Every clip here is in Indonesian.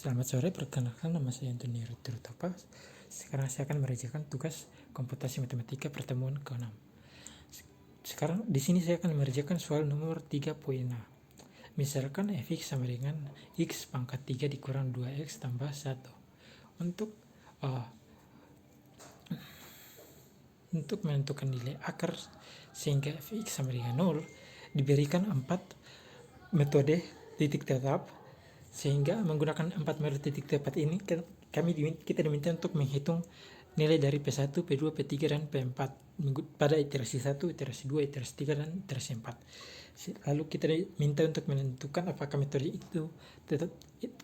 Selamat sore, perkenalkan nama saya Antoni Rutapa. Sekarang saya akan mengerjakan tugas komputasi matematika pertemuan ke-6. Sekarang di sini saya akan mengerjakan soal nomor 3.a. Misalkan fx sama dengan x pangkat 3 dikurang 2x tambah 1. Untuk menentukan nilai akar sehingga fx sama dengan 0, diberikan 4 metode titik tetap. Sehingga menggunakan 4 metode titik tepat ini kita diminta untuk menghitung nilai dari P1, P2, P3 dan P4 pada iterasi 1, iterasi 2, iterasi 3 dan iterasi 4. Lalu kita diminta untuk menentukan apakah metode itu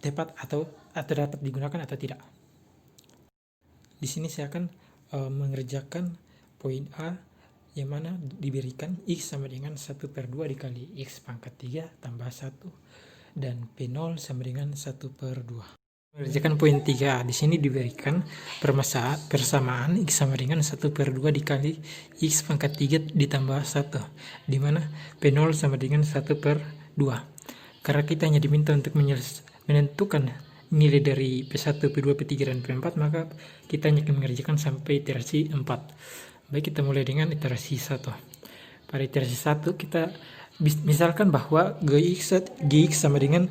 tepat atau dapat digunakan atau tidak. Di sini saya akan mengerjakan poin A yang mana diberikan x sama dengan 1/2 dikali x pangkat 3 tambah 1 dan P0 sama dengan 1/2. Mengerjakan poin 3, di sini diberikan persamaan x sama dengan 1/2 dikali x pangkat 3 ditambah 1, di mana P0 sama dengan 1/2. Karena kita hanya diminta untuk menentukan nilai dari P1, P2, P3, dan P4, maka kita hanya akan mengerjakan sampai iterasi 4. Baik, kita mulai dengan iterasi 1. Pada iterasi 1 kita misalkan bahwa gx sama dengan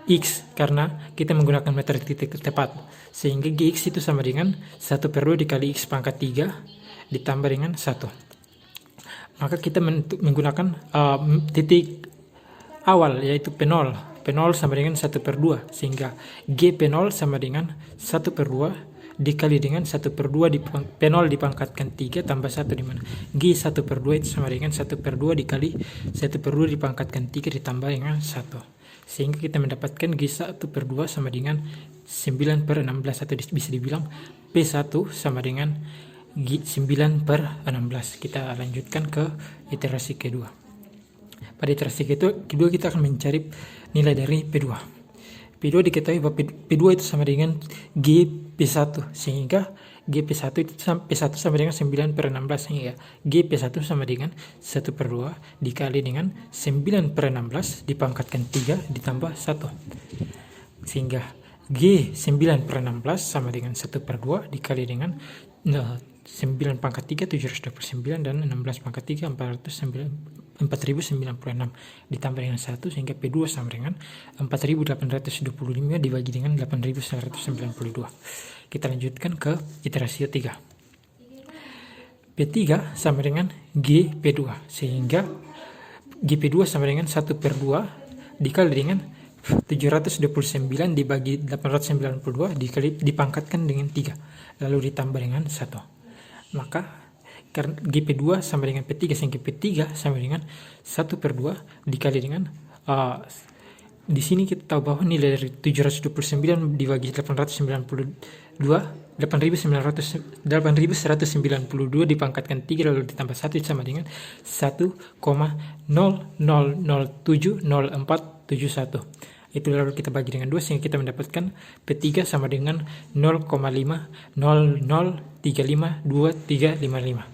x karena kita menggunakan metode titik tepat, sehingga gx itu sama dengan 1/2 dikali x pangkat 3 ditambah dengan 1. Maka kita menggunakan titik awal yaitu P0 sama dengan 1/2, sehingga g P0 sama dengan 1/2 dikali dengan 1/2 P0 dipangkatkan 3 tambah 1, di mana G 1/2 itu sama dengan 1/2 dikali 1/2 dipangkatkan 3 ditambah dengan 1. Sehingga kita mendapatkan G 1/2 sama dengan 9/16, atau bisa dibilang P1 sama dengan G 9/16. Kita lanjutkan ke iterasi kedua. Pada iterasi kedua kita akan mencari nilai dari P2. P2 diketahui bahwa P2 itu sama dengan G P1, sehingga G P1 itu P1 sama dengan 9/16, sehingga G P1 sama dengan 1/2 dikali dengan 9/16 dipangkatkan 3 ditambah 1. Sehingga G 9/16 sama dengan 1/2 dikali dengan 9 pangkat 3 729 dan 16 pangkat 3 4096 ditambah dengan 1, sehingga P2 sama dengan 4825 dibagi dengan 8992. Kita lanjutkan ke iterasi 3. P3 sama dengan G P2, sehingga G P2 sama dengan 1/2 dikali dengan 729 dibagi 892 dipangkatkan dengan 3 lalu ditambah dengan 1. Maka karena GP2 sama dengan P3, sehingga P3 sama dengan 1/2 dikali dengan di sini kita tahu bahwa nilai dari 729 dibagi 8192 dipangkatkan 3 lalu ditambah 1 sama dengan 1,00070471. Itu lalu kita bagi dengan 2, sehingga kita mendapatkan P3 sama dengan 0,500352355.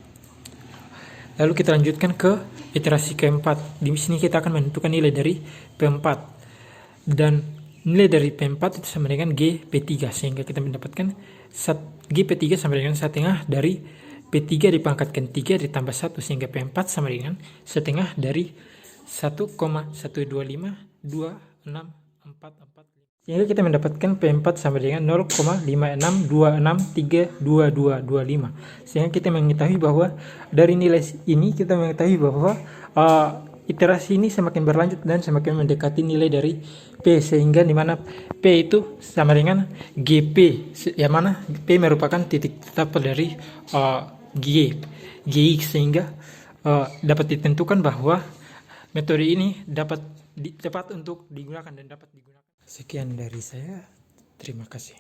Lalu kita lanjutkan ke iterasi keempat. Di sini kita akan menentukan nilai dari P4. Dan nilai dari P4 itu sama dengan G P3, sehingga kita mendapatkan G P3 sama dengan 1/2 dari P3 dipangkatkan 3 ditambah 1, sehingga P4 sama dengan 1/2 dari 1,1252644. Sehingga kita mendapatkan P4 sama dengan 0,5626322225. Sehingga kita mengetahui bahwa dari nilai ini kita mengetahui bahwa iterasi ini semakin berlanjut dan semakin mendekati nilai dari P, sehingga dimana P itu sama dengan GP, yang mana P merupakan titik tetap dari GX, sehingga dapat ditentukan bahwa metode ini tepat untuk digunakan dan dapat digunakan. Sekian dari saya, terima kasih.